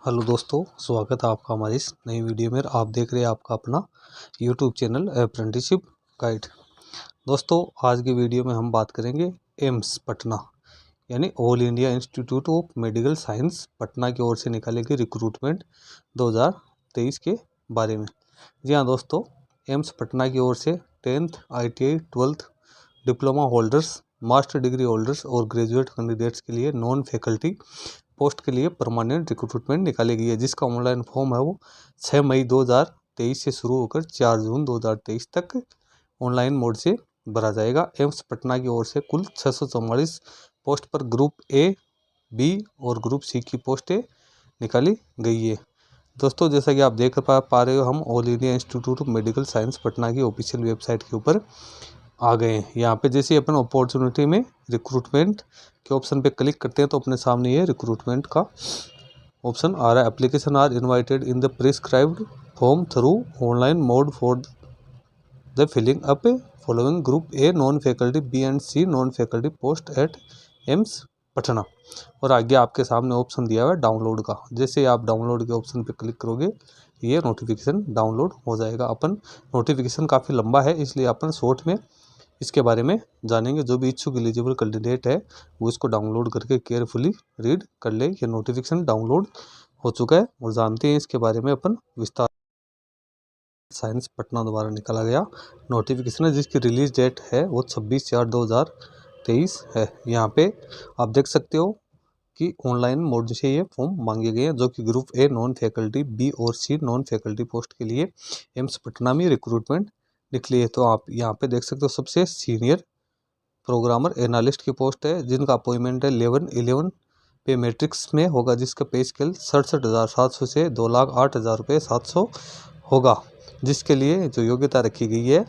Hello दोस्तों, स्वागत है आपका हमारी इस नई वीडियो में। आप देख रहे हैं आपका अपना यूट्यूब चैनल अप्रेंटिसशिप गाइड। दोस्तों, आज की वीडियो में हम बात करेंगे एम्स पटना यानी all India institute of medical science Patna की ओर से निकाले गए रिक्रूटमेंट 2023 के बारे में। जी हाँ दोस्तों, एम्स पटना की ओर से 10th ITI 12th diploma holders, master degree holders और ग्रेजुएट कैंडिडेट्स के लिए नॉन फैकल्टी पोस्ट के लिए परमानेंट रिक्रूटमेंट निकाली गई है, जिसका ऑनलाइन फॉर्म है वो 6 मई 2023 से शुरू होकर 4 जून 2023 तक ऑनलाइन मोड से भरा जाएगा। एम्स पटना की ओर से कुल 644 पोस्ट पर ग्रुप ए, बी और ग्रुप सी की पोस्टें निकाली गई है। दोस्तों, जैसा कि आप देख पा रहे हो, हम all India institute of medical science Patna की ऑफिशियल वेबसाइट के ऊपर आ गए हैं। यहाँ पे जैसे अपन अपॉर्चुनिटी में रिक्रूटमेंट के ऑप्शन पे क्लिक करते हैं तो अपने सामने ये रिक्रूटमेंट का ऑप्शन आ रहा है। Application are invited in the prescribed form through online mode for the filling up following group A non faculty, B and C non faculty post at AIIMS Patna. और आगे आपके सामने ऑप्शन दिया हुआ है डाउनलोड का। जैसे आप डाउनलोड के ऑप्शन पे क्लिक करोगे ये नोटिफिकेशन डाउनलोड हो जाएगा। अपन नोटिफिकेशन काफ़ी लंबा है, इसलिए अपन शॉर्ट में इसके बारे में जानेंगे। जो भी इच्छुक एलिजिबल कैंडिडेट है वो इसको डाउनलोड करके केयरफुली रीड कर ले। ये नोटिफिकेशन डाउनलोड हो चुका है और जानते हैं इसके बारे में अपन विस्तार। साइंस पटना द्वारा निकाला गया नोटिफिकेशन है, जिसकी रिलीज डेट है वो 26/4/2023 है। यहाँ पे आप देख सकते हो कि ऑनलाइन मोड से ये फॉर्म मांगे गए हैं, जो कि group A non faculty, B और सी नॉन फैकल्टी पोस्ट के लिए एम्स पटना में रिक्रूटमेंट निकली है। तो आप यहाँ पे देख सकते हो सबसे सीनियर प्रोग्रामर एनालिस्ट की पोस्ट है, जिनका अपॉइंटमेंट है 11/11 पे मैट्रिक्स में होगा, जिसका पे स्केल 67,700 से 2,08,000 रुपये 700 होगा। जिसके लिए जो योग्यता रखी गई है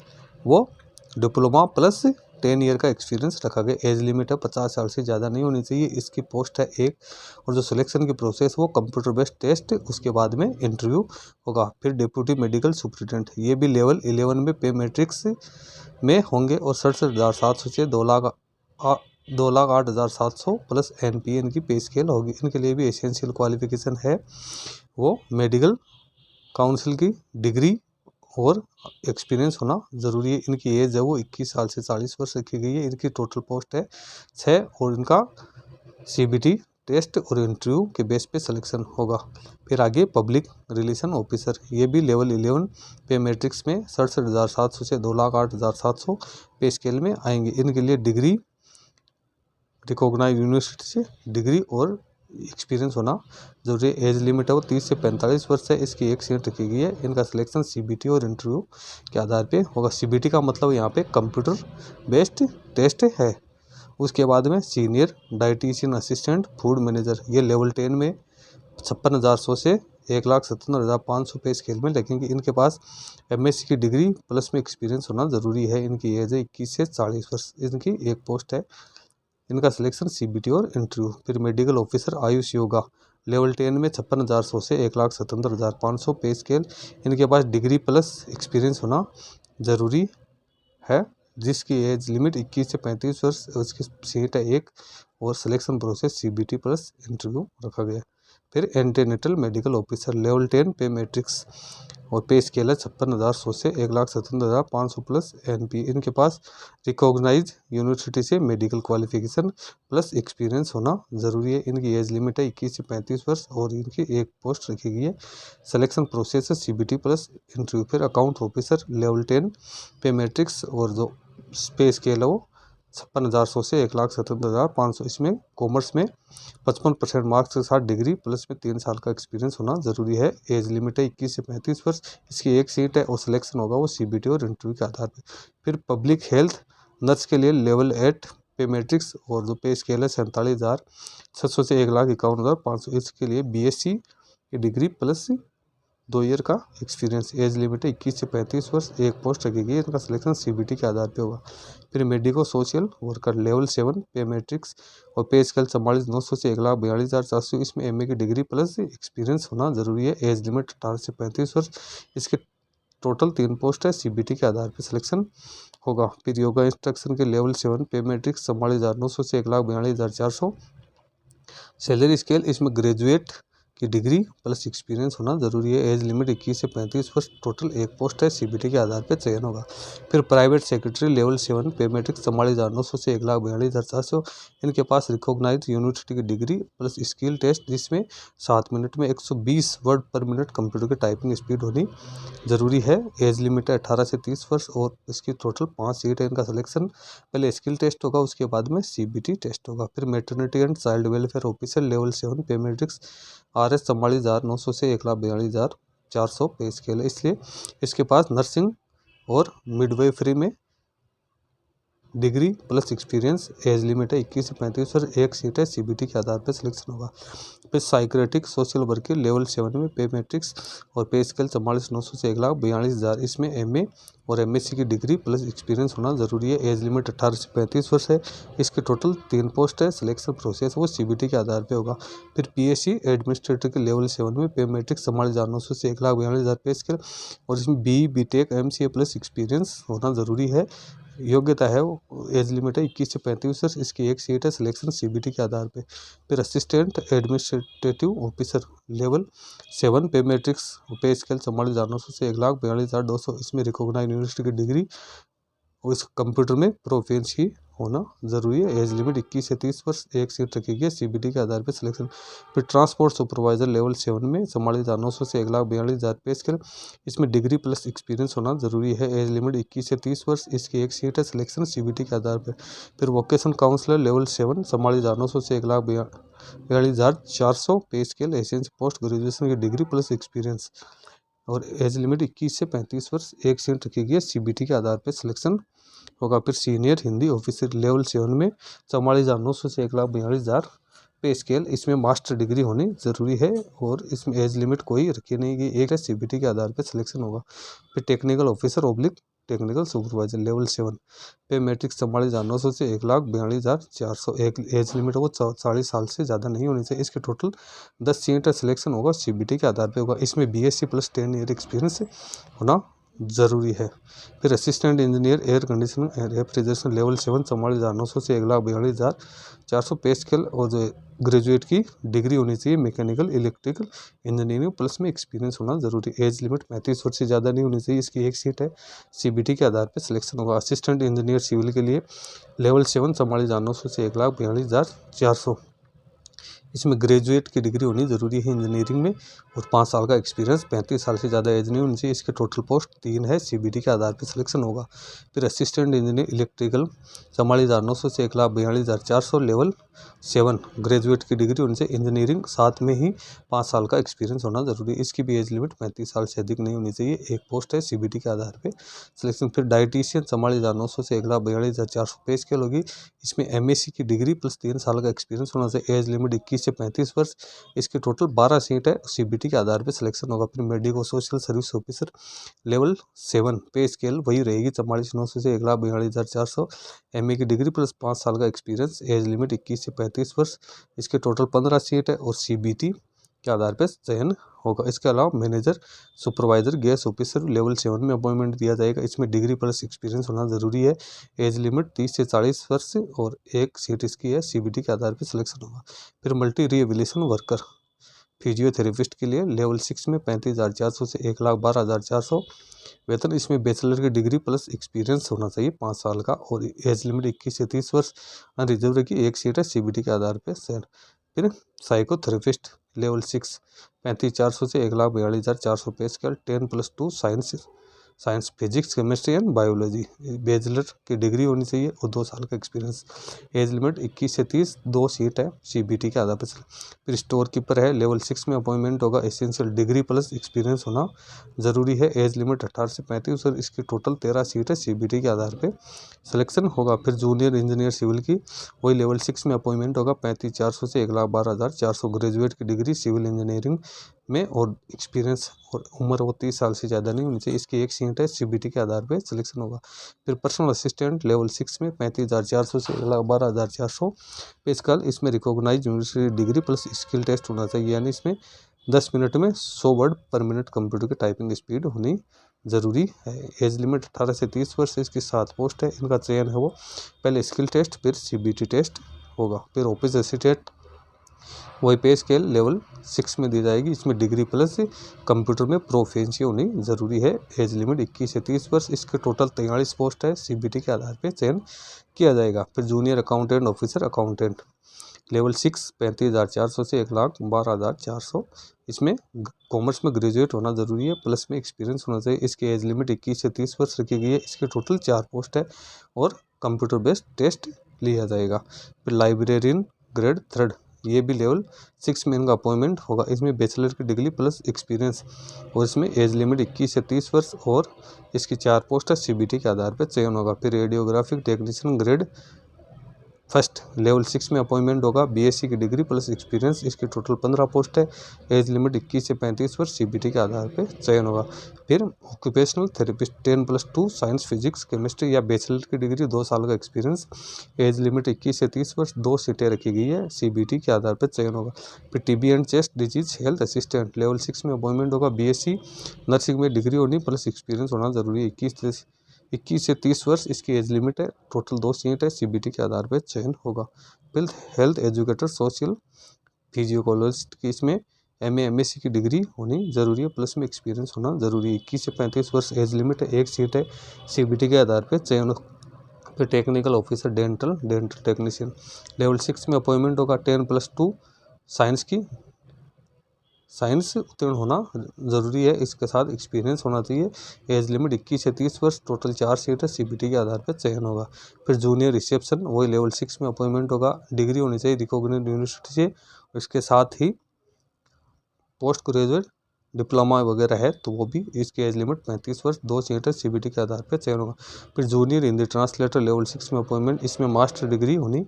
वो डिप्लोमा प्लस 10 ईयर का एक्सपीरियंस रखा गया। एज लिमिट है 50 साल से ज़्यादा नहीं होनी चाहिए। इसकी पोस्ट है एक, और जो सिलेक्शन की प्रोसेस वो कंप्यूटर बेस्ड टेस्ट, उसके बाद में इंटरव्यू होगा। फिर डिप्यूटी मेडिकल सुप्रिटेंडेंट, ये भी लेवल 11 में पे मैट्रिक्स में होंगे और 67,700 से 2,08,700 प्लस NPN की पे स्केल होगी। इनके लिए भी एसेंशियल क्वालिफिकेशन है वो मेडिकल काउंसिल की डिग्री और एक्सपीरियंस होना ज़रूरी है। इनकी एज है वो 21 साल से 40 वर्ष रखी गई है। इनकी टोटल पोस्ट है 6 और इनका CBT टेस्ट और इंटरव्यू के बेस पे सिलेक्शन होगा। फिर आगे पब्लिक रिलेशन ऑफिसर, ये भी लेवल 11 पे मैट्रिक्स में 67,700 से 2,08,700 पे स्केल में आएंगे। इनके लिए डिग्री, रिकॉग्नाइज यूनिवर्सिटी से डिग्री और एक्सपीरियंस होना जरूरी है। एज लिमिट है वो 30 से 45 वर्ष है। इसकी एक सीट रखी गई है। इनका सिलेक्शन CBT और इंटरव्यू के आधार पे होगा। CBT का मतलब यहाँ पे कंप्यूटर बेस्ड टेस्ट है। उसके बाद में senior dietitian assistant food manager, ये लेवल 10 में 56,100 से 1,77,500 पे स्केल में लगेंगे। इनके पास MSc की डिग्री प्लस में एक्सपीरियंस होना ज़रूरी है। इनकी एज है 21 से 40 वर्ष। इनकी एक पोस्ट है। इनका सिलेक्शन CBT और इंटरव्यू। फिर medical officer Ayush yoga, level 10 में 56,100 से 1,77,500 पे स्केल। इनके पास डिग्री प्लस एक्सपीरियंस होना ज़रूरी है, जिसकी एज लिमिट 21 से 35 वर्ष। उसकी सीट है एक और selection process CBT plus interview रखा गया। फिर एंटीनेटल मेडिकल ऑफिसर, लेवल 10 पे मैट्रिक्स और पे स्केल है 56,100 से 1,77,500 प्लस NP। इनके पास रिकॉग्नाइज यूनिवर्सिटी से मेडिकल क्वालिफिकेशन प्लस एक्सपीरियंस होना ज़रूरी है। इनकी एज लिमिट है 21 से 35 वर्ष और इनकी एक पोस्ट रखी गई है। सिलेक्शन प्रोसेस है CBT प्लस इंटरव्यू। फिर अकाउंट ऑफिसर, लेवल 10 पे मैट्रिक्स और जो पे स्केल है वो 56,100 से 1,77,500। इसमें कॉमर्स में 55% मार्क्स के साथ डिग्री प्लस में 3 साल का एक्सपीरियंस होना ज़रूरी है। एज लिमिट है 21 से 35 वर्ष। इसकी एक सीट है और सिलेक्शन होगा वो CBT और इंटरव्यू के आधार पर। फिर पब्लिक हेल्थ नर्स के लिए लेवल 8 पे मैट्रिक्स और जो पे स्केल है 47,600 से 1,51,500। इसके लिए BSc की डिग्री प्लस 2 ईयर का एक्सपीरियंस। एज लिमिट है 21 से 35 वर्ष। एक पोस्ट रखेगी। इनका सिलेक्शन CBT के आधार पे होगा। फिर मेडिको सोशल वर्कर, लेवल 7 पे मैट्रिक्स और पे स्केल 44,900 से 1,42,400। इसमें MA की डिग्री प्लस एक्सपीरियंस होना जरूरी है। एज लिमिट 18 से 35 वर्ष। इसके टोटल 3 पोस्ट है। CBT के आधार पर सिलेक्शन होगा। फिर योगा इंस्ट्रक्शन के लेवल 7 पे मैट्रिक्स 44,900 से 1,42,400। सैलरी स्केल, इसमें ग्रेजुएट की डिग्री प्लस एक्सपीरियंस होना जरूरी है। एज लिमिट 21 से 35 वर्ष, टोटल एक पोस्ट है, सीबीटी के आधार पर चयन होगा। फिर प्राइवेट सेक्रेटरी लेवल 7 पे मैट्रिक 44,900 से 1,42,400, इनके पास रिकॉग्नाइज्ड यूनिवर्सिटी की डिग्री प्लस स्किल टेस्ट, जिसमें 7 मिनट में 120 वर्ड पर मिनट कंप्यूटर की टाइपिंग स्पीड होनी जरूरी है। एज लिमिट है 18 से 30 वर्ष और इसकी टोटल 5 सीट है। इनका सिलेक्शन पहले स्किल टेस्ट होगा, उसके बाद में सीबीटी टेस्ट होगा। फिर maternity and child welfare officer level 7 पे मैट्रिक्स RS 44,900 से 1,42,400 पे स्केल है, इसलिए इसके पास नर्सिंग और मिडवाइफरी में degree plus experience. Age limit है 21 से 35 वर्ष, एक सीट है, सीबीटी के आधार पर सिलेक्शन होगा। फिर साइक्रेटिक सोशल वर्क के लेवल 7 में पे मैट्रिक्स और पे स्केल 44,900 से 1,42,000, इसमें MA और MSc की डिग्री प्लस एक्सपीरियंस होना जरूरी है। एज लिमिट 18 से 35 वर्ष है, इसके टोटल 3 पोस्ट है। सिलेक्शन प्रोसेस वो सीबीटी के आधार पे होगा। फिर PSC एडमिनिस्ट्रेटर के लेवल 7 में पे मैट्रिक्स 44,900 से 1,42,000 पे स्केल और इसमें BE BTech MCA plus experience होना जरूरी है। योग्यता है वो एज लिमिट है 21 से 35 वर्ष, इसकी एक सीट है, सिलेक्शन सीबीटी के आधार पे। फिर असिस्टेंट एडमिनिस्ट्रेटिव ऑफिसर लेवल 7 पे मैट्रिक्स पे स्केल 44,900 से 1,42,200, इसमें रिकॉग्नाइज्ड यूनिवर्सिटी की डिग्री और इस कंप्यूटर में प्रोफिशिएंसी होना जरूरी है। एज लिमिट 21 से 30 वर्ष, एक सीट रखी गई, सीबीटी के आधार पर सिलेक्शन। फिर ट्रांसपोर्ट सुपरवाइजर लेवल 7 में 44,900 से 1,42,000 पे स्केल, इसमें डिग्री प्लस एक्सपीरियंस होना जरूरी है। एज लिमिट 21 से 30 वर्ष, इसकी एक सीट है, सिलेक्शन सीबीटी के आधार पर। फिर वोकेशन काउंसलर लेवल 7 44,900 से 1,42,400 पे स्केल, एशियन पोस्ट ग्रेजुएशन की डिग्री प्लस एक्सपीरियंस और एज लिमिट 21 से 35 वर्ष, एक सीट रखी गई है, सीबीटी के आधार पर सिलेक्शन होगा। फिर सीनियर हिंदी ऑफिसर लेवल 7 में 44,900 से 1,42,000 पे स्केल, इसमें मास्टर डिग्री होनी जरूरी है और इसमें एज लिमिट कोई रखी नहीं गई, एक है, सीबीटी के आधार पर सिलेक्शन होगा। फिर technical officer oblique technical supervisor level 7 पे मैट्रिक्स 44,900 से 1,42,400, एक एज लिमिट वो 40 साल से ज़्यादा नहीं होनी चाहिए। इसके टोटल 10 सीट सिलेक्शन होगा, सीबीटी के आधार पे होगा। इसमें BSc प्लस 10 ईयर एक्सपीरियंस होना जरूरी है। फिर assistant engineer air conditioning and refrigeration level 7 44,900 से 1,42,400 पे स्केल और जो ग्रेजुएट की डिग्री होनी चाहिए मैकेनिकल इलेक्ट्रिकल इंजीनियरिंग प्लस में एक्सपीरियंस होना जरूरी है। एज लिमिट 35 वर्ष से ज़्यादा नहीं होनी चाहिए, इसकी एक सीट है, सीबीटी के आधार पर सिलेक्शन होगा। असिस्टेंट इंजीनियर सिविल के लिए लेवल 7 44,900 से 1,42,400, इसमें ग्रेजुएट की डिग्री होनी जरूरी है इंजीनियरिंग में और 5 साल का एक्सपीरियंस, 35 साल से ज़्यादा एज नहीं होनी चाहिए। इसके टोटल पोस्ट 3 है, सीबीटी के आधार पर सिलेक्शन होगा। फिर असिस्टेंट इंजीनियर इलेक्ट्रिकल 44,900 से 1,42,400 लेवल 7, ग्रेजुएट की डिग्री होनी चाहिए इंजीनियरिंग, साथ में ही 5 साल का एक्सपीरियंस होना जरूरी है। इसकी भी एज लिमिट 35 साल से अधिक नहीं होनी चाहिए, एक पोस्ट है, सीबीटी के आधार पर सिलेक्शन। फिर डाइटिशियन 44,900 से 1,42,400 पे स्केल होगी, इसमें MSc की डिग्री प्लस 3 साल का एक्सपीरियंस होना चाहिए। एज लिमिट 21 से 35 वर्ष, इसके टोटल 12 सीट है, सीबीटी के आधार पर सिलेक्शन होगा। फिर medico social service officer level 7 पे स्केल वही रहेगी 44,900 से 1,42,400, MA की डिग्री प्लस 5 साल का एक्सपीरियंस, एज लिमिट 21 से 35 वर्ष, इसके टोटल 15 सीट है और सीबीटी के आधार पर चयन होगा। इसके अलावा manager supervisor gas officer level 7 में अपॉइंटमेंट दिया जाएगा, इसमें डिग्री प्लस एक्सपीरियंस होना जरूरी है। एज लिमिट 30 से 40 वर्ष और एक सीट इसकी है, सीबीटी के आधार पर सिलेक्शन होगा। फिर मल्टी रिहेबिलिटेशन वर्कर फिजियोथेरेपिस्ट के लिए लेवल 6 में 35,400 से 1,12,400 वेतन, इसमें बैचलर की डिग्री प्लस एक्सपीरियंस होना चाहिए 5 साल का और एज लिमिट 21 से 30 वर्ष, अनरिजर्व की एक सीट है, सीबीटी के आधार पर सेट। फिर साइकोथेरेपिस्ट लेवल 6 35,400 से 1,42,400 पे scale, 10+2 science physics chemistry and biology, bachelor की डिग्री होनी चाहिए और 2 साल का एक्सपीरियंस। एज लिमिट 21 से 30, 2 सीट है, सीबीटी के आधार पर। फिर स्टोर कीपर है लेवल 6 में अपॉइंटमेंट होगा, एसेंशियल डिग्री प्लस एक्सपीरियंस होना जरूरी है। एज लिमिट 18 से 35 और इसकी टोटल 13 सीट है, सीबीटी के आधार पर सिलेक्शन होगा। फिर जूनियर इंजीनियर सिविल की वही लेवल 6 में अपॉइंटमेंट होगा, 35,400 से 1,12,400, ग्रेजुएट की डिग्री सिविल इंजीनियरिंग में और एक्सपीरियंस और उम्र वो 30 साल से ज़्यादा नहीं होनी चाहिए, इसकी एक सीट है, सीबीटी के आधार पे सिलेक्शन होगा। फिर पर्सनल असिस्टेंट लेवल 6 में 35,400 से 1,12,400 पे स्केल, इसमें recognise university degree plus skill test होना चाहिए, यानी इसमें 10 मिनट में 100 वर्ड पर मिनट कंप्यूटर की टाइपिंग स्पीड होनी जरूरी है। एज लिमिट 18 से 30 वर्ष, इसकी 7 पोस्ट है, इनका चयन है वो पहले स्किल टेस्ट फिर सीबीटी टेस्ट होगा। फिर ऑफिस असिस्टेंट वही पे स्केल लेवल 6 में दी जाएगी। इसमें डिग्री प्लस कंप्यूटर में प्रोफिशिएंसी होनी जरूरी है। एज लिमिट 21 से 30 वर्ष। इसके टोटल 43 पोस्ट है, सीबीटी के आधार पर चयन किया जाएगा। फिर junior accountant officer accountant level 6 35,400 से 1,12,400। इसमें कॉमर्स में ग्रेजुएट होना जरूरी है, प्लस में एक्सपीरियंस होना चाहिए। इसकी एज लिमिट 21 से 30 वर्ष रखी गई है। इसके टोटल 4 पोस्ट है और कंप्यूटर बेस्ड टेस्ट लिया जाएगा। फिर लाइब्रेरियन ग्रेड 3, ये भी लेवल 6 में इनका अपॉइंटमेंट होगा। इसमें बैचलर की डिग्री प्लस एक्सपीरियंस और इसमें एज लिमिट 21 से 30 वर्ष और इसकी 4 पोस्ट है, सीबीटी के आधार पर चयन होगा। फिर रेडियोग्राफिक टेक्नीशियन ग्रेड 1 लेवल 6 में अपॉइंटमेंट होगा, बीएससी की डिग्री प्लस एक्सपीरियंस। इसकी टोटल 15 पोस्ट है, एज लिमिट 21 से 35 वर्ष, सीबीटी के आधार पर चयन होगा। फिर occupational therapist 10+2 science physics chemistry या बैचलर की डिग्री 2 साल का एक्सपीरियंस, एज लिमिट 21 से 30 वर्ष, 2 सीटें रखी गई है, सीबीटी के आधार पर चयन होगा। फिर TB and chest disease health assistant level 6 में अपॉइंटमेंट होगा, बीएससी नर्सिंग में डिग्री होनी प्लस एक्सपीरियंस होना जरूरी है। 21 से 30 वर्ष इसकी एज लिमिट है, टोटल 2 सीट है, सीबीटी के आधार पर चयन होगा। फिर हेल्थ एजुकेटर सोशल फिजियोलॉजिस्ट की इसमें एमएससी की डिग्री होनी जरूरी है, प्लस में एक्सपीरियंस होना जरूरी है। 21 से 35 वर्ष एज लिमिट है, 1 सीट है, सीबीटी के आधार पर चयन। फिर technical officer dental technician level 6 में अपॉइंटमेंट होगा, 10+2 साइंस उत्तीर्ण होना जरूरी है, इसके साथ एक्सपीरियंस होना चाहिए। एज लिमिट 21 से 30 वर्ष, टोटल 4 सीट है, सीबीटी के आधार पर चयन होगा। फिर जूनियर रिसेप्शन वही लेवल 6 में अपॉइंटमेंट होगा, डिग्री होनी चाहिए रिकॉग्नाइज्ड यूनिवर्सिटी से, इसके साथ ही पोस्ट ग्रेजुएट डिप्लोमा वगैरह है तो वो भी। इसकी एज लिमिट 35 वर्ष, 2 सीट है, सीबीटी के आधार पर चयन होगा। फिर जूनियर हिंदी ट्रांसलेटर लेवल 6 में अपॉइंटमेंट, इसमें मास्टर डिग्री होनी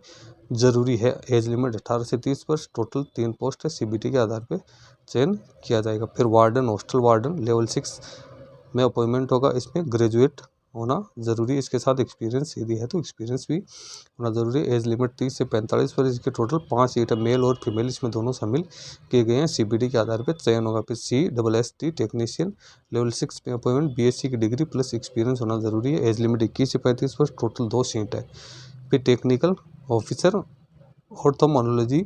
जरूरी है, एज लिमिट 18 से 30 वर्ष, टोटल 3 पोस्ट है, सीबीटी के आधार पर चयन किया जाएगा। फिर वार्डन हॉस्टल वार्डन लेवल 6 में अपॉइंटमेंट होगा, इसमें ग्रेजुएट होना जरूरी है, इसके साथ एक्सपीरियंस यदि है तो एक्सपीरियंस भी होना जरूरी है। एज लिमिट 30 से 45 वर्ष, इसके टोटल 5 सीट है, मेल और फीमेल इसमें दोनों शामिल किए गए हैं, सीबीटी के आधार पर चयन होगा। फिर CSST टेक्नीशियन लेवल 6 में अपॉइंटमेंट, बीएससी की डिग्री प्लस एक्सपीरियंस होना जरूरी है, एज लिमिट 21 से 35 वर्ष, टोटल 2 सीट है। फिर टेक्निकल ऑफिसर ऑर्थोमोनोलॉजी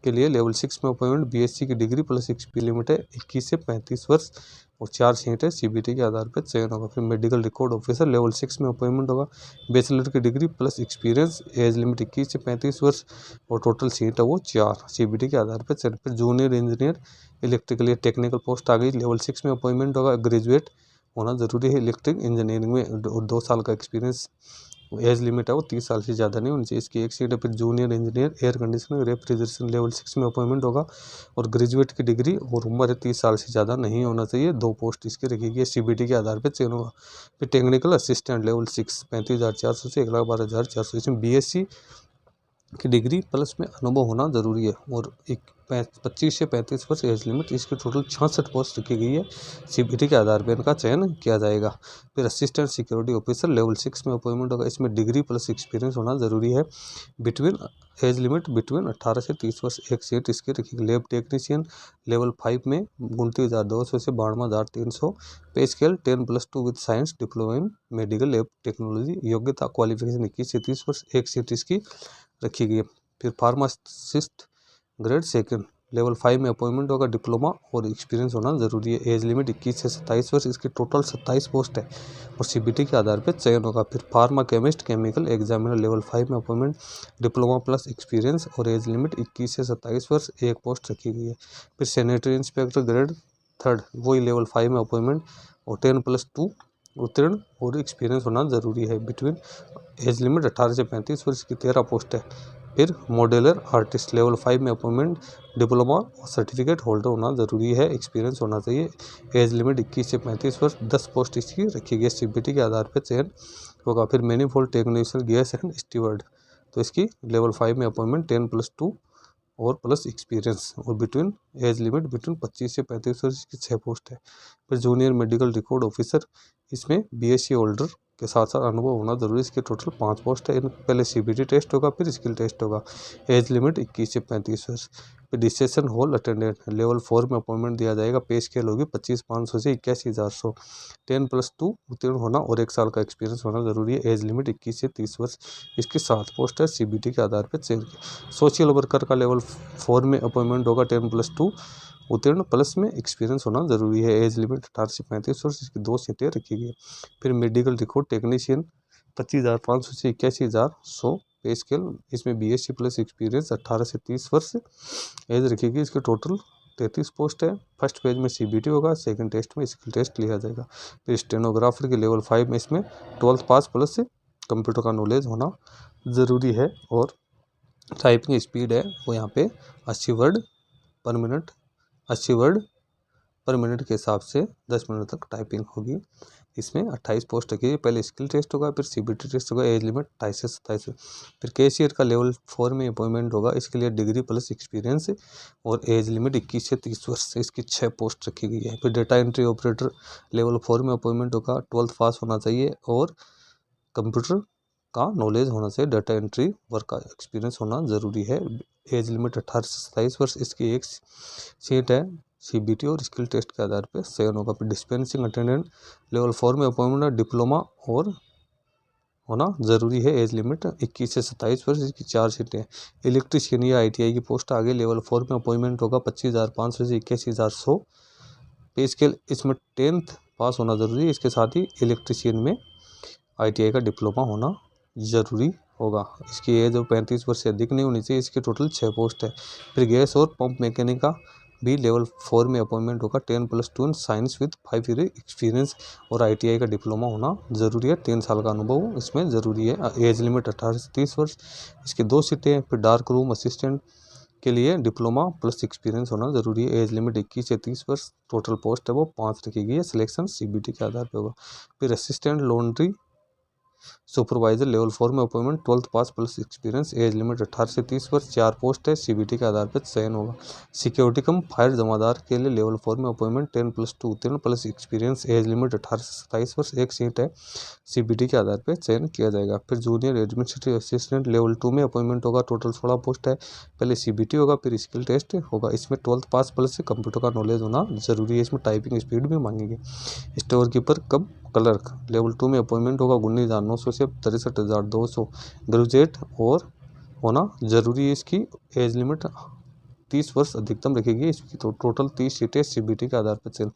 के लिए लेवल 6 में अपॉइंटमेंट, बीएससी की डिग्री प्लस एक्सपीरियंस लिमिट है, 21 से 35 वर्ष और 4 सीट है, सीबीटी के आधार पर चयन होगा। फिर मेडिकल रिकॉर्ड ऑफिसर लेवल 6 में अपॉइंटमेंट होगा, बैचलर की degree plus experience, age limit 21 से 35 वर्ष और टोटल सीट है वो 4, सीबीटी के आधार पर चयन। फिर जूनियर इंजीनियर इलेक्ट्रिकल या टेक्निकल पोस्ट आ गई, लेवल 6 में अपॉइंटमेंट होगा, ग्रेजुएट होना जरूरी है इलेक्ट्रिक इंजीनियरिंग में, 2 साल का एक्सपीरियंस, एज लिमिट है वो 30 साल से ज़्यादा नहीं होनी चाहिए, इसकी 1 सीट है। फिर junior engineer air conditioning refrigeration level 6 में अपॉइंटमेंट होगा और ग्रेजुएट की डिग्री और उम्र 30 साल से ज़्यादा नहीं होना चाहिए, 2 पोस्ट इसकी रखी गई है, सीबीटी के आधार पर चयन होगा। फिर टेक्निकल असिस्टेंट लेवल 6 35,400 से 1,12,400, इसमें बीएससी की डिग्री प्लस में अनुभव होना जरूरी है और 25 से 35 वर्ष एज लिमिट, इसकी टोटल 66 पोस्ट रखी गई है, सीबीटी के आधार पर इनका चयन किया जाएगा। फिर असिस्टेंट सिक्योरिटी ऑफिसर लेवल 6 में अपॉइंटमेंट होगा, इसमें डिग्री प्लस एक्सपीरियंस होना जरूरी है, एज लिमिट बिटवीन 18 से 30 वर्ष, 1 सीट इसकी रखी गई। लैब टेक्नीशियन लेवल 5 में 29,200 से 52,300, पे scale 10+2 with science diploma in medical lab technology, योग्यता क्वालिफिकेशन 21 से 30 वर्ष, 1 सीट इसकी रखी गई है। फिर फार्मासिस्ट ग्रेड 2 लेवल 5 में अपॉइंटमेंट होगा, डिप्लोमा और एक्सपीरियंस होना जरूरी है, एज लिमिट 21 से 27 वर्ष, इसकी टोटल 27 पोस्ट है और सीबीटी के आधार पर चयन होगा। फिर pharma chemist chemical examiner level 5 में अपॉइंटमेंट, डिप्लोमा प्लस एक्सपीरियंस और एज लिमिट 21 से 27 वर्ष, 1 पोस्ट रखी गई है। फिर सैनिटरी इंस्पेक्टर ग्रेड 3 वही लेवल 5 में अपॉइंटमेंट और 10+2 उत्तीर्ण और एक्सपीरियंस होना जरूरी है, बिटवीन एज लिमिट 18 से 35 वर्ष की 13 पोस्ट है। फिर मॉड्यूलर आर्टिस्ट लेवल 5 में अपॉइंटमेंट, डिप्लोमा और सर्टिफिकेट होल्डर होना जरूरी है, एक्सपीरियंस होना चाहिए, एज लिमिट 21 से 35 वर्ष, 10 पोस्ट इसकी रखी गई, सीबीटी के आधार पर चयन होगा। फिर manifold technician gas and steward, तो इसकी लेवल 5 में अपॉइंटमेंट, 10+2 और प्लस एक्सपीरियंस और बिटवीन एज लिमिट बिटवीन 25 से 35 वर्ष की 6 पोस्ट है। फिर जूनियर मेडिकल रिकॉर्ड ऑफिसर, इसमें बीएससी होल्डर के साथ साथ अनुभव होना जरूरी है, इसके टोटल 5 पोस्ट है, पहले सीबीटी टेस्ट होगा फिर स्किल टेस्ट होगा, एज लिमिट 21 से 35 वर्ष। फिर डिस्टेंशन हॉल अटेंडेंट लेवल 4 में अपॉइंटमेंट दिया जाएगा। पे स्केल होगी 25,500 से 81,400। 10+2 उत्तीर्ण होना और 1 साल का एक्सपीरियंस होना जरूरी है। एज लिमिट 21 से 30 वर्ष। इसकी 7 पोस्ट है, CBT के आधार पर चयन की। सोशल वर्कर का लेवल 4 में अपॉइंटमेंट होगा। 10+2 उत्तीर्ण प्लस में एक्सपीरियंस होना जरूरी है। एज लिमिट 18 से 35 वर्ष। इसकी 2 सीटें रखी गई। फिर मेडिकल रिकॉर्ड टेक्नीशियन 25,500 से 81,100। पे स्केल इसमें BSc प्लस एक्सपीरियंस 18 से 30 वर्ष एज रखेगी। इसके टोटल 33 पोस्ट है। फर्स्ट पेज में CBT होगा, सेकंड टेस्ट में स्किल टेस्ट लिया जाएगा। फिर स्टेनोग्राफर के लेवल 5 में इसमें 12th पास प्लस कंप्यूटर का नॉलेज होना ज़रूरी है। और टाइपिंग स्पीड है वो यहाँ पे 80 वर्ड पर मिनट 80 वर्ड पर मिनट के हिसाब से 10 मिनट तक टाइपिंग होगी। इसमें 28 पोस्ट रखी। पहले स्किल टेस्ट होगा, फिर CBT टेस्ट होगा। एज लिमिट 28 से 27। फिर कैशियर का लेवल 4 में अपॉइंटमेंट होगा। इसके लिए डिग्री प्लस एक्सपीरियंस और एज लिमिट 21 से 30 वर्ष से इसकी 6 पोस्ट रखी गई है। फिर डेटा एंट्री ऑपरेटर लेवल 4 में अपॉइंटमेंट होगा। 12th पास होना चाहिए और कंप्यूटर का नॉलेज होना चाहिए। डाटा एंट्री वर्क का एक्सपीरियंस होना ज़रूरी है। एज लिमिट 18 से 27 वर्ष। इसकी एक सीट है। CBT और स्किल टेस्ट के आधार पर चयन होगा। फिर डिस्पेंसिंग अटेंडेंट लेवल 4 में अपॉइंटमेंट डिप्लोमा और होना ज़रूरी है। एज लिमिट 21 से 27 वर्ष। इसकी 4 सीटें हैं। इलेक्ट्रीशियन या ITI की पोस्ट आगे लेवल 4 में अपॉइंटमेंट होगा। 25,500 से 81,100। पे स्केल इसमें 10th पास होना ज़रूरी है। इसके साथ ही इलेक्ट्रीशियन में ITI का डिप्लोमा होना ज़रूरी होगा। इसकी एज 35 वर्ष से अधिक नहीं होनी चाहिए। इसकी टोटल 6 पोस्ट है। फिर गैस और पंप मैकेनिक का भी लेवल 4 में अपॉइंटमेंट होगा। 10+2 साइंस विद 5 ईयर एक्सपीरियंस और ITI का डिप्लोमा होना ज़रूरी है। 3 साल का अनुभव इसमें ज़रूरी है। एज लिमिट 18 से 30 वर्ष। इसकी 2 सीटें हैं। फिर डार्क रूम असिस्टेंट के लिए डिप्लोमा प्लस एक्सपीरियंस होना ज़रूरी है। एज लिमिट 21 से 30 वर्ष। टोटल पोस्ट है वो 5 रखी गई है। सिलेक्शन CBT के आधार पर होगा। फिर असिस्टेंट लॉन्ड्री सुपरवाइजर लेवल 4 में अपॉइंटमेंट 12th पास प्लस एक्सपीरियंस। एज लिमिट 18 से 30 वर्ष। 4 पोस्ट है। CBT के आधार पर चयन होगा। सिक्योरिटी कम फायर जमादार के लिए लेवल 4 में अपॉइंटमेंट 10+2 उत्तीर्ण प्लस एक्सपीरियंस। एज लिमिट 18 से 27 वर्ष। 1 सीट है। CBT के आधार पर चयन किया जाएगा। फिर जूनियर एडमिनिस्ट्रेटिव असिस्टेंट लेवल 2 में अपॉइंटमेंट होगा। टोटल 16 पोस्ट है। पहले CBT होगा, फिर स्किल टेस्ट होगा। इसमें 12th पास प्लस कंप्यूटर का नॉलेज होना जरूरी है। इसमें टाइपिंग स्पीड भी मांगेगी। स्टोर कीपर कम क्लर्क लेवल 2 में अपॉइंटमेंट होगा। 19,900 से 63,200 ग्रेजुएट और होना जरूरी है। इसकी एज लिमिट 30 वर्ष अधिकतम रखेगी। इसकी तो टोटल 30 सीटें CBT के आधार पर चयन।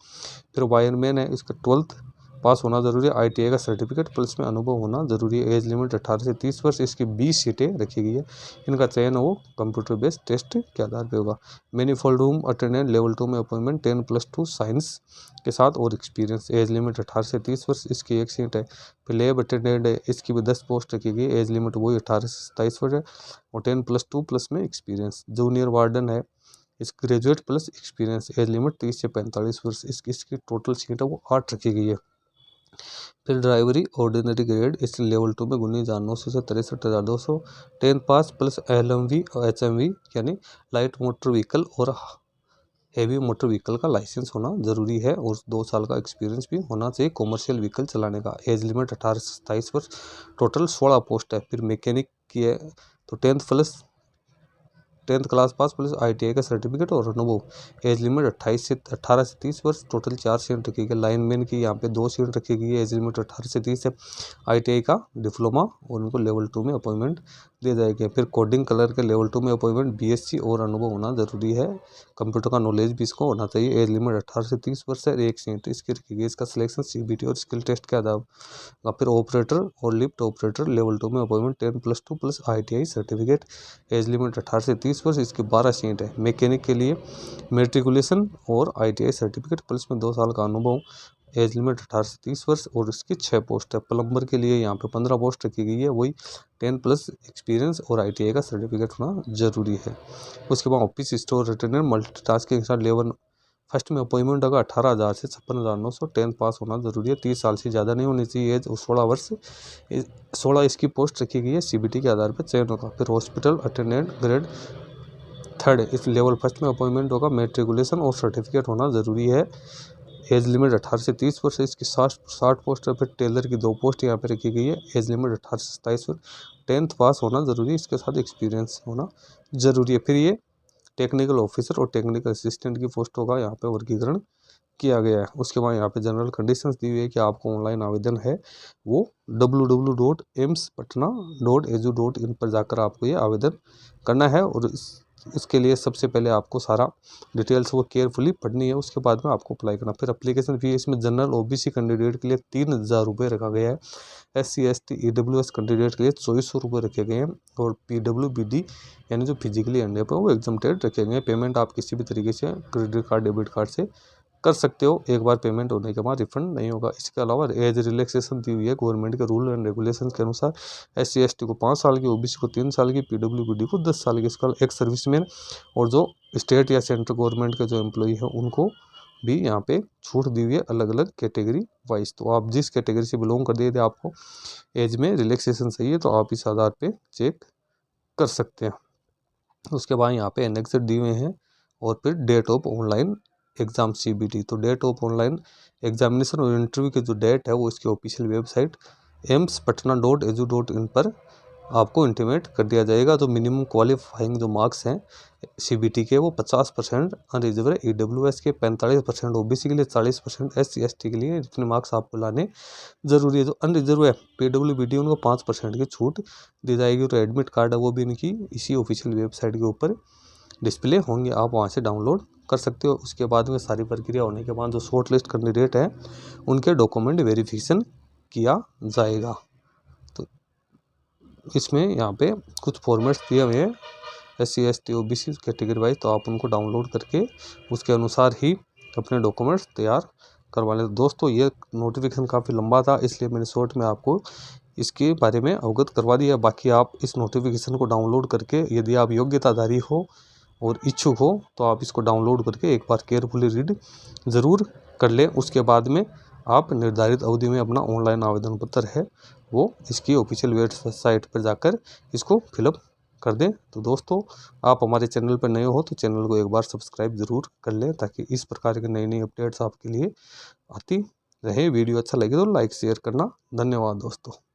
फिर वायरमैन है, इसका 12th पास होना जरूरी है। ITI का सर्टिफिकेट प्लस में अनुभव होना जरूरी है। एज लिमिट 18 से 30 वर्ष। इसकी 20 सीटें रखी गई है। इनका चयन वो कंप्यूटर बेस्ड टेस्ट के आधार पर होगा। मैनीफोल्ड रूम अटेंडेंट लेवल 2 में अपॉइंटमेंट 10+2 साइंस के साथ और एक्सपीरियंस। एज लिमिट 18 से 30 वर्ष। इसकी 1 सीट है। फिर लैब अटेंडेंट है, इसकी भी 10 पोस्ट रखी गई। एज लिमिट वही 18 से 27 वर्ष है और 10+2 प्लस में एक्सपीरियंस। जूनियर वार्डन है, इस graduate plus experience. Age limit 30 से 45 वर्ष। इसकी टोटल सीट है वो 8 रखी गई है। फिर ड्राइवरी ऑर्डिनरी ग्रेड इस लेवल 2 में 19,900 से 63,200। 10th पास प्लस LMV और HMV यानी लाइट मोटर व्हीकल और हेवी मोटर व्हीकल का लाइसेंस होना जरूरी है और 2 साल का एक्सपीरियंस भी होना चाहिए कॉमर्शियल व्हीकल चलाने का। एज लिमिट 18 से 27 वर्ष। टोटल 16 पोस्ट है। फिर मैकेनिक की है तो 10th class pass plus ITI का सर्टिफिकेट और अनुभव। एज लिमिट 18 से 30 वर्ष। टोटल 4 सीट रखी गई। लाइनमैन की यहाँ पे 2 सीट रखी गई है। एज लिमिट 18 से 30 है। ITI का डिप्लोमा और उनको लेवल 2 में अपॉइंटमेंट दिए जाएंगे। फिर कोडिंग कलर के लेवल 2 में अपॉइंटमेंट BSc और अनुभव होना जरूरी है। कंप्यूटर का नॉलेज भी इसको होना चाहिए। एज लिमिट 18 से 30 वर्ष है। 1 सीट इसकी रखी गई। इसका सिलेक्शन CBT और स्किल टेस्ट के आधार। फिर ऑपरेटर और लिफ्ट ऑपरेटर लेवल 2 में appointment 10+2 plus ITI certificate. Age limit 18 से 30 वर्ष। इसकी 12 सीट है। मैकेनिक के लिए मेट्रिकुलेशन और ITI सर्टिफिकेट प्लस में 2 साल का अनुभव। एज लिमिट 18 से 30 वर्ष और इसकी 6 पोस्ट है। प्लम्बर के लिए यहाँ पे 15 पोस्ट रखी गई है। वही 10+ एक्सपीरियंस और ITI का सर्टिफिकेट होना जरूरी है। उसके बाद ऑफिस स्टोर अटेंडेंट मल्टीटास्किंग के साथ लेवल फर्स्ट में अपॉइंटमेंट होगा 18,000 से 56,900। 10th पास होना जरूरी है। 30 साल से ज़्यादा नहीं होनी चाहिए एज और 16 वर्ष। 16 इसकी पोस्ट रखी गई है। CBT के आधार पर चयन होगा। फिर हॉस्पिटल अटेंडेंट ग्रेड 3 इस लेवल फर्स्ट में अपॉइंटमेंट होगा। मेट्रिकुलेशन और सर्टिफिकेट होना जरूरी है। एज लिमिट 18 से 30 वर्ष। इसकी 60 पोस्ट है। फिर टेलर की 2 पोस्ट यहाँ पे रखी गई है। एज लिमिट 18 से 27 वर्ष। 10th पास होना जरूरी है। इसके साथ एक्सपीरियंस होना जरूरी है। फिर ये टेक्निकल ऑफिसर और टेक्निकल असिस्टेंट की पोस्टों का यहाँ पे वर्गीकरण किया गया है। उसके बाद यहाँ पे जनरल कंडीशंस दी हुई है कि आपको ऑनलाइन आवेदन है वो www.aimspatna.edu.in पर जाकर आपको ये आवेदन करना है और इसके लिए सबसे पहले आपको सारा डिटेल्स वो केयरफुली पढ़नी है, उसके बाद में आपको अप्लाई करना। फिर एप्लीकेशन फी इसमें जनरल OBC कैंडिडेट के लिए 3,000 रुपये रखा गया है, SC ST EWS कैंडिडेट के लिए 2400 रुपये रखे गए हैं और PWBD यानी जो फिजिकली हैंडिकैप है वो एग्जम्प्टेड रखे गए हैं। पेमेंट आप किसी भी तरीके से क्रेडिट कार्ड डेबिट कार्ड से कर सकते हो, एक बार पेमेंट होने के बाद रिफंड नहीं होगा। इसके अलावा एज रिलैक्सेशन दी हुई है गवर्नमेंट के रूल एंड रेगुलेशन के अनुसार। SC ST को 5 साल की, OBC को 3 साल की, PWBD को 10 साल की। इसका एक सर्विसमैन और जो स्टेट या सेंट्रल गवर्नमेंट के जो एम्प्लॉई है उनको भी यहाँ पे छूट दी हुई है अलग अलग कैटेगरी वाइज। तो आप जिस कैटेगरी से बिलोंग कर दिए थे, आपको एज में रिलैक्सेशन चाहिए तो आप इस आधार पे चेक कर सकते हैं। उसके बाद यहाँ पे एनेक्सर दिए हुए हैं और फिर date of online exam CBT। तो डेट ऑफ ऑनलाइन एग्जामिनेशन और इंटरव्यू की जो डेट है वो इसकी ऑफिशियल वेबसाइट aimspatna.edu.in पर आपको इंटीमेट कर दिया जाएगा। तो मिनिमम क्वालिफाइंग जो मार्क्स हैं CBT के वो 50% अनरिजर्व है, EWS के 45%, OBC के लिए 40%, SC ST के लिए इतने मार्क्स आपको लाने जरूरी है। जो अनरिजर्व है PWBD उनको 5% की छूट दी जाएगी। तो एडमिट कार्ड है वो भी इनकी इसी ऑफिशियल वेबसाइट के ऊपर डिस्प्ले होंगे, आप वहाँ से डाउनलोड कर सकते हो। उसके बाद में सारी प्रक्रिया होने के बाद जो शॉर्ट लिस्ट कैंडिडेट हैं उनके डॉक्यूमेंट वेरिफिकेशन किया जाएगा। तो इसमें यहाँ पे कुछ फॉर्मेट्स दिए हुए हैं SC ST OBC category wise, तो आप उनको डाउनलोड करके उसके अनुसार ही अपने डॉक्यूमेंट्स तैयार करवा लें। दोस्तों ये नोटिफिकेशन काफ़ी लंबा था, इसलिए मैंने शॉर्ट में आपको इसके बारे में अवगत करवा दिया। बाकी आप इस नोटिफिकेशन को डाउनलोड करके यदि आप योग्यताधारी हो और इच्छुक हो तो आप इसको डाउनलोड करके एक बार केयरफुली रीड ज़रूर कर लें। उसके बाद में आप निर्धारित अवधि में अपना ऑनलाइन आवेदन पत्र है वो इसकी ऑफिशियल वेबसाइट पर जाकर इसको फिलअप कर दें। तो दोस्तों आप हमारे चैनल पर नए हो तो चैनल को एक बार सब्सक्राइब ज़रूर कर लें ताकि इस प्रकार के नई नई अपडेट्स आपके लिए आती रहे। वीडियो अच्छा लगे तो लाइक शेयर करना। धन्यवाद दोस्तों।